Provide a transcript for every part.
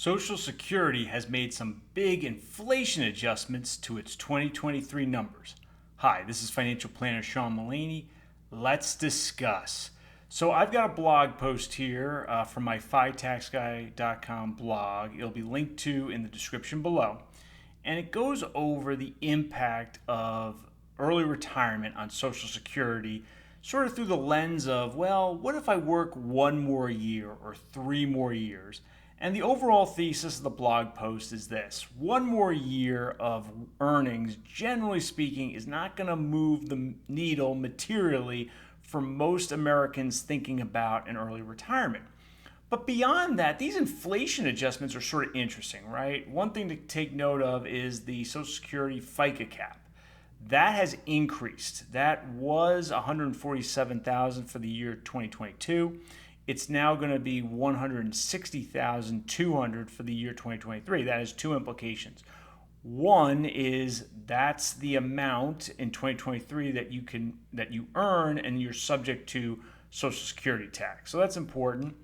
Social Security has made some big inflation adjustments to its 2023 numbers. Hi, this is financial planner Sean Mullaney. Let's discuss. So I've got a blog post here from my FItaxGuy.com blog. It'll be linked to in the description below. And it goes over the impact of early retirement on Social Security, sort of through the lens of, well, what if I work one more year or 3 more years? And the overall thesis of the blog post is this: one more year of earnings, generally speaking, is not going to move the needle materially for most Americans thinking about an early retirement. But beyond that, these inflation adjustments are sort of interesting, right? One thing to take note of is the Social Security FICA cap. That has increased. That was $147,000 for the year 2022. It's now going to be $160,200 for the year 2023. That has two implications. One is that's the amount in 2023 that you earn, and you're subject to Social Security tax. So that's important.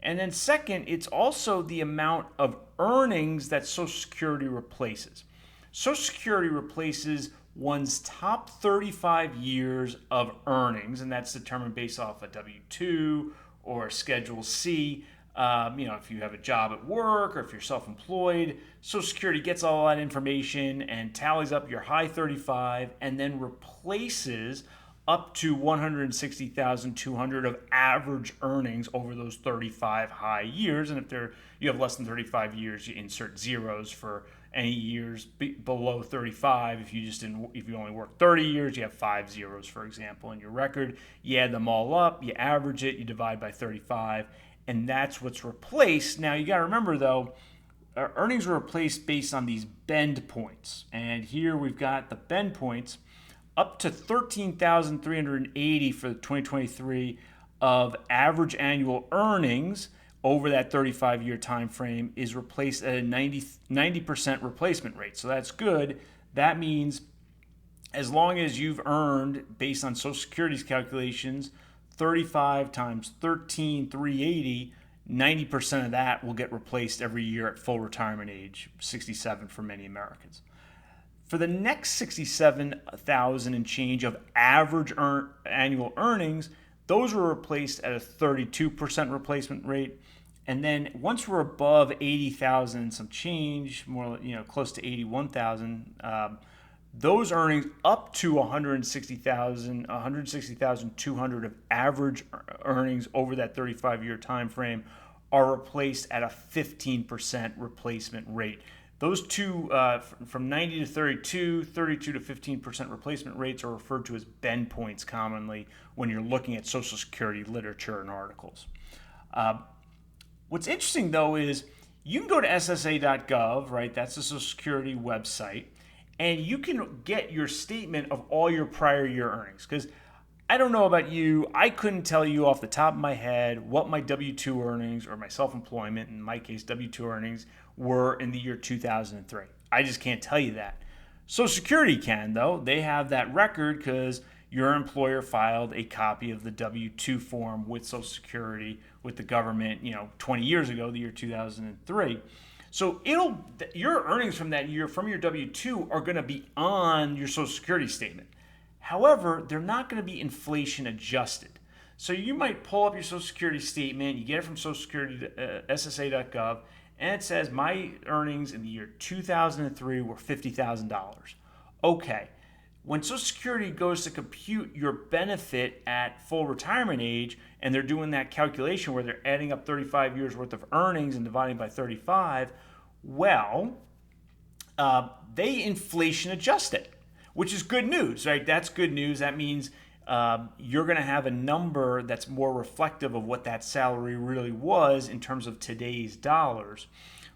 And then second, it's also the amount of earnings that Social Security replaces. Social Security replaces one's top 35 years of earnings, and that's determined based off a W-2 or Schedule C. If you have a job at work or if you're self-employed, Social Security gets all that information and tallies up your high 35 and then replaces up to $160,200 of average earnings over those 35 high years. And if you have less than 35 years, you insert zeros for any years below 35. If you only work 30 years, you have 5 zeros, for example, in your record. You add them all up, you average it, you divide by 35, and that's what's replaced. Now, you got to remember, though, earnings were replaced based on these bend points. And here we've got the bend points up to $13,380 for 2023 of average annual earnings over that 35-year time frame is replaced at a 90% replacement rate. So that's good. That means as long as you've earned, based on Social Security's calculations, 35 times 13,380, 90% of that will get replaced every year at full retirement age, 67 for many Americans. For the next 67,000 and change of average annual earnings, those were replaced at a 32% replacement rate. And then once we're above 80,000 and some change, more close to 81,000, those earnings up to 160,200 of average earnings over that 35-year time frame are replaced at a 15% replacement rate. Those two, from 90 to 32, 32 to 15% replacement rates, are referred to as bend points commonly when you're looking at Social Security literature and articles. What's interesting, though, is you can go to SSA.gov, right? That's the Social Security website, and you can get your statement of all your prior year earnings. Because I don't know about you, I couldn't tell you off the top of my head what my W-2 earnings or my self-employment, in my case, W-2 earnings, were in the year 2003. I just can't tell you that. Social Security can, though. They have that record because your employer filed a copy of the W-2 form with Social Security, with the government, 20 years ago, the year 2003. So your earnings from that year from your W-2 are going to be on your Social Security statement. However, they're not going to be inflation adjusted. So you might pull up your Social Security statement, you get it from Social Security SSA.gov, and it says my earnings in the year 2003 were $50,000. Okay. When Social Security goes to compute your benefit at full retirement age, and they're doing that calculation where they're adding up 35 years worth of earnings and dividing by 35, they inflation adjust it, which is good news, right? That's good news. That means you're going to have a number that's more reflective of what that salary really was in terms of today's dollars.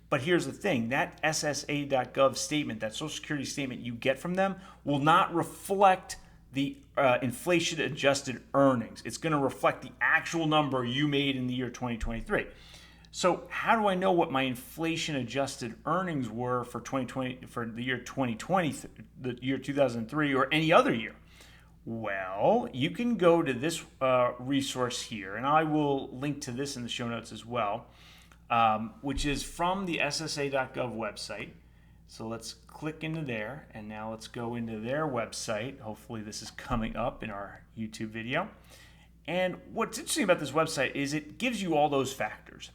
But here's the thing, that SSA.gov statement, that Social Security statement you get from them, will not reflect the inflation-adjusted earnings. It's going to reflect the actual number you made in the year 2023. So how do I know what my inflation-adjusted earnings were for the year 2020, the year 2003, or any other year? Well, you can go to this resource here, and I will link to this in the show notes as well. which is from the SSA.gov website. So let's click into there, and now let's go into their website. Hopefully this is coming up in our YouTube video. And what's interesting about this website is it gives you all those factors,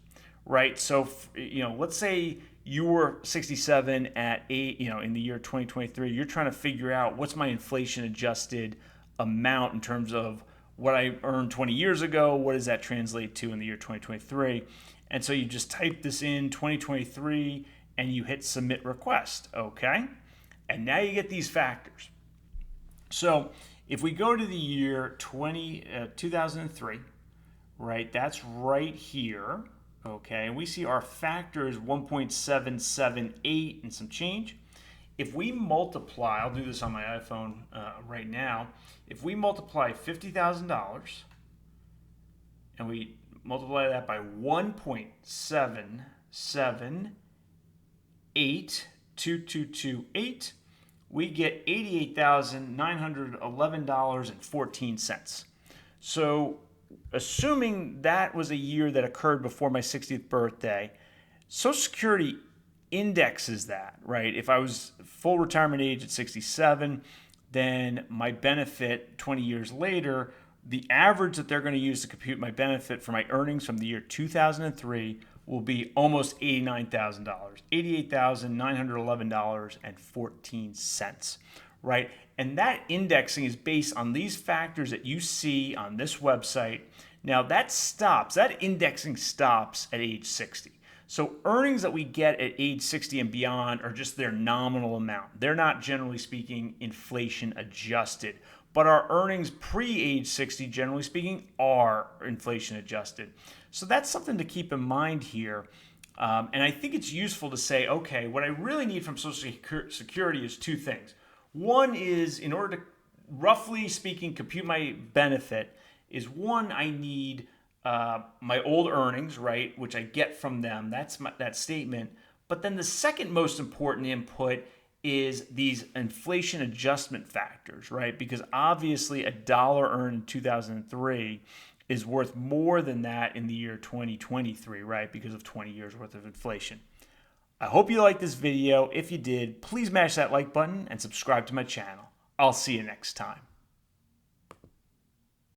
right? So, let's say you were 67 at in the year 2023. You're trying to figure out what's my inflation adjusted amount in terms of what I earned 20 years ago. What does that translate to in the year 2023? And so you just type this in 2023 and you hit submit request, okay? And now you get these factors. So if we go to the year 2003, right, that's right here, okay? And we see our factor is 1.778 and some change. If we multiply, I'll do this on my iPhone right now. If we multiply $50,000 and we multiply that by 1.7782228, we get $88,911.14. So assuming that was a year that occurred before my 60th birthday, Social Security indexes that, right? If I was full retirement age at 67, then my benefit 20 years later, the average that they're going to use to compute my benefit for my earnings from the year 2003 will be almost $89,000, $88,911.14, right? And that indexing is based on these factors that you see on this website. Now that indexing stops at age 60. So earnings that we get at age 60 and beyond are just their nominal amount. They're not, generally speaking, inflation adjusted. But our earnings pre-age 60, generally speaking, are inflation adjusted. So that's something to keep in mind here. And I think it's useful to say, okay, what I really need from Social Security is two things. One is, in order to, roughly speaking, compute my benefit, is one, I need my old earnings, right, which I get from them. That's that statement. But then the second most important input is these inflation adjustment factors, right? Because obviously a dollar earned in 2003 is worth more than that in the year 2023, right? Because of 20 years worth of inflation. I hope you liked this video. If you did, please mash that like button and subscribe to my channel. I'll see you next time.